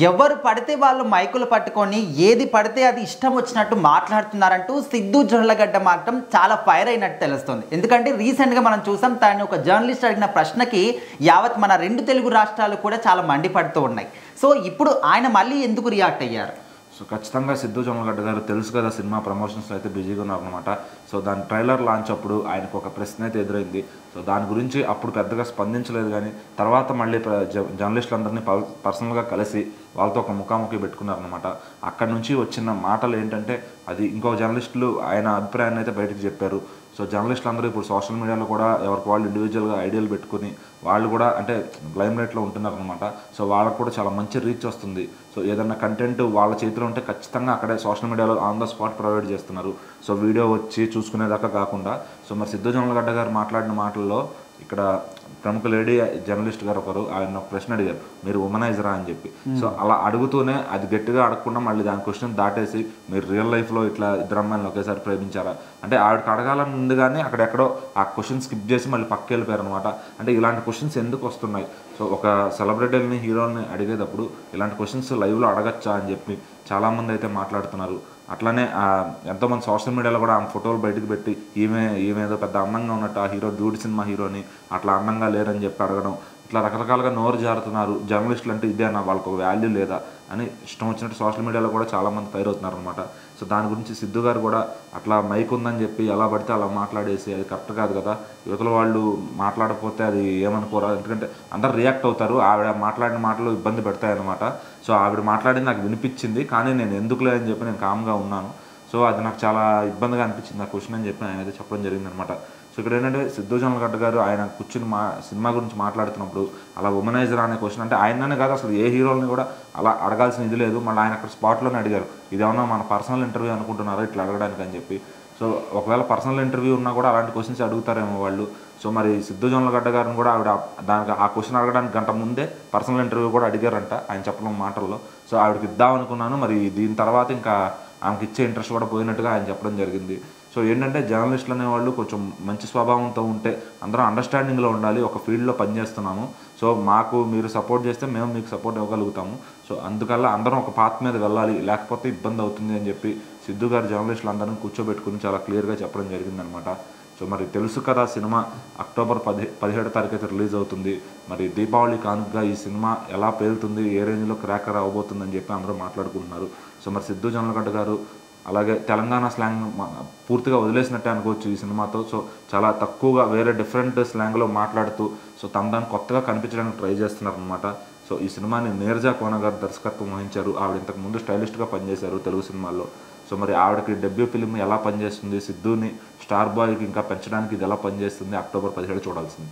ఎవరు పడితే వాళ్ళు మైకులు పట్టుకొని ఏది పడితే అది ఇష్టం వచ్చినట్టు మాట్లాడుతున్నారంటూ సిద్ధు జొన్నలగడ్డ మాత్రం చాలా ఫైర్ అయినట్టు తెలుస్తుంది. ఎందుకంటే రీసెంట్గా మనం చూసాం, తను ఒక జర్నలిస్ట్ అడిగిన ప్రశ్నకి యావత్ మన రెండు తెలుగు రాష్ట్రాలు కూడా చాలా మండిపడుతూ ఉన్నాయి. సో ఇప్పుడు ఆయన మళ్ళీ ఎందుకు రియాక్ట్ అయ్యారు? సో ఖచ్చితంగా సిద్ధు జొన్నలగడ్డ గారు తెలుసు కదా, సినిమా ప్రమోషన్స్లో అయితే బిజీగా ఉన్నారనమాట. సో దాని ట్రైలర్ లాంచ్ అప్పుడు ఆయనకు ఒక ప్రశ్న అయితే ఎదురైంది. సో దాని గురించి అప్పుడు పెద్దగా స్పందించలేదు, కానీ తర్వాత మళ్ళీ జర్నలిస్టులందరినీ పర్సనల్గా కలిసి వాళ్ళతో ఒక ముఖాముఖి పెట్టుకున్నారనమాట. అక్కడ నుంచి వచ్చిన మాటలు ఏంటంటే, అది ఇంకో జర్నలిస్టులు ఆయన అభిప్రాయాన్ని అయితే బయటకు చెప్పారు. సో జర్నలిస్టులు అందరూ ఇప్పుడు సోషల్ మీడియాలో కూడా ఎవరికి వాళ్ళు ఇండివిజువల్గా ఐడియాలు పెట్టుకుని వాళ్ళు కూడా అంటే లైమ్లైట్లో ఉంటున్నారనమాట. సో వాళ్ళకు కూడా చాలా మంచి రీచ్ వస్తుంది. సో ఏదన్నా కంటెంట్ వాళ్ళ చేతిలో ఉంటే ఖచ్చితంగా అక్కడే సోషల్ మీడియాలో ఆన్ ద స్పాట్ ప్రొవైడ్ చేస్తున్నారు. సో వీడియో వచ్చి చూసుకునేదాకా కాకుండా. సో మరి సిద్ధు జొన్నలగడ్డ గారు మాట్లాడిన మాటల్లో ఇక్కడ ప్రముఖ లేడీ జర్నలిస్ట్ గారు ఒకరు ఆయన ఒక ప్రశ్న అడిగారు, మీరు ఉమనైజరా అని చెప్పి. సో అలా అడుగుతూనే అది గట్టిగా అడగకుండా మళ్ళీ దాని క్వశ్చన్ దాటేసి, మీరు రియల్ లైఫ్లో ఇట్లా ఇద్దరు అమ్మాయిలను ఒకేసారి ప్రేమించారా అంటే ఆవిడకి అడగాలని ఉంది, కానీ అక్కడెక్కడో ఆ క్వశ్చన్ స్కిప్ చేసి మళ్ళీ పక్క వెళ్ళిపోయారు అనమాట. అంటే ఇలాంటి క్వశ్చన్స్ ఎందుకు వస్తున్నాయి? సో ఒక సెలబ్రిటీని హీరోని అడిగేటప్పుడు ఇలాంటి క్వశ్చన్స్ లైవ్లో అడగచ్చా అని చెప్పి చాలామంది అయితే మాట్లాడుతున్నారు. అట్లానే ఎంతోమంది సోషల్ మీడియాలో కూడా ఆమె ఫోటోలు బయటకు పెట్టి ఈమె ఏదో పెద్ద అందంగా ఉన్నట్టు ఆ హీరో డ్యూడ్ సినిమా హీరోని అట్లా అందంగా లేరని చెప్పి అడగడం, ఇట్లా రకరకాలుగా నోరు జారుతున్నారు. జర్నలిస్టులు అంటే ఇదేనా, వాళ్ళకు ఒక వాల్యూ లేదా అని ఇష్టం వచ్చినట్టు సోషల్ మీడియాలో కూడా చాలామంది ఫైర్ అవుతున్నారు అనమాట. సో దాని గురించి సిద్ధు గారు కూడా అట్లా మైక్ ఉందని చెప్పి ఎలా పడితే అలా మాట్లాడేసి అది కరెక్ట్ కాదు కదా, యువతల వాళ్ళు మాట్లాడకపోతే అది ఏమనుకోరా, ఎందుకంటే అందరు రియాక్ట్ అవుతారు. ఆవిడ మాట్లాడిన మాటలు ఇబ్బంది పెడతాయన్నమాట. సో ఆవిడ మాట్లాడింది నాకు వినిపించింది, కానీ నేను ఎందుకులే అని చెప్పి నేను కామ్గా ఉన్నాను. సో అది నాకు చాలా ఇబ్బందిగా అనిపించింది ఆ క్వశ్చన్ అని చెప్పి ఆయన అయితే చెప్పడం జరిగిందనమాట. సో ఇక్కడ ఏంటంటే సిద్ధు జొన్నలగడ్డ గారు ఆయన కూర్చుని సినిమా గురించి మాట్లాడుతున్నప్పుడు అలా ఉమనైజర్ అనే క్వశ్చన్ అంటే ఆయననే కాదు, అసలు ఏ హీరోని కూడా అలా అడగాల్సిన ఇది లేదు. మళ్ళీ ఆయన అక్కడ స్పాట్లోనే అడిగారు, ఇదేమన్నా మన పర్సనల్ ఇంటర్వ్యూ అనుకుంటున్నారా ఇట్లా అడగడానికి అని చెప్పి. సో ఒకవేళ పర్సనల్ ఇంటర్వ్యూ ఉన్నా కూడా అలాంటి క్వశ్చన్స్ అడుగుతారేమో వాళ్ళు. సో మరి సిద్ధు జొన్నలగడ్డ గారిని కూడా ఆవిడ దానికి ఆ క్వశ్చన్ అడగడానికి గంట ముందే పర్సనల్ ఇంటర్వ్యూ కూడా అడిగారంట ఆయన చెప్పడం మాటల్లో. సో ఆవిడకి ఇద్దామనుకున్నాను, మరి దీని తర్వాత ఇంకా ఆమెకి ఇచ్చే ఇంట్రెస్ట్ కూడా పోయినట్టుగా ఆయన చెప్పడం జరిగింది. సో ఏంటంటే జర్నలిస్టులు అనేవాళ్ళు కొంచెం మంచి స్వభావంతో ఉంటే, అందరం అండర్స్టాండింగ్లో ఉండాలి. ఒక ఫీల్డ్లో పనిచేస్తున్నాము, సో మాకు మీరు సపోర్ట్ చేస్తే మేము మీకు సపోర్ట్ ఇవ్వగలుగుతాము. సో అందుకల్లా అందరం ఒక పాత్ మీద వెళ్ళాలి, లేకపోతే ఇబ్బంది అవుతుంది అని చెప్పి సిద్ధు గారు జర్నలిస్టులు అందరం కూర్చోబెట్టుకుని చాలా క్లియర్గా చెప్పడం జరిగిందనమాట. సో మరి తెలుసు కదా, సినిమా అక్టోబర్ 17 తారీఖు అయితే రిలీజ్ అవుతుంది. మరి దీపావళి కానుకగా ఈ సినిమా ఎలా పేలుతుంది, ఏ రేంజ్లో క్రాకర్ అవ్వబోతుంది అని చెప్పి అందరూ మాట్లాడుకుంటున్నారు. సో మరి సిద్ధు జొన్నలగడ్డ గారు అలాగే తెలంగాణ స్లాంగ్ పూర్తిగా వదిలేసినట్టే అనుకోవచ్చు ఈ సినిమాతో. సో చాలా తక్కువగా వేరే డిఫరెంట్ స్లాంగ్లో మాట్లాడుతూ సో దాన్ని కొత్తగా కనిపించడానికి ట్రై చేస్తున్నారు అనమాట. సో ఈ సినిమాని నీరజా కోన గారు దర్శకత్వం వహించారు. ఆవిడ ఇంతకు ముందు స్టైలిస్ట్గా పనిచేశారు తెలుగు సినిమాల్లో. సో మరి ఆవిడకి డెబ్యూ ఫిల్మ్ ఎలా పనిచేస్తుంది, సిద్ధుని స్టార్ బాయ్కి ఇంకా పెంచడానికి ఇది ఎలా పనిచేస్తుంది, అక్టోబర్ 17 చూడాల్సింది.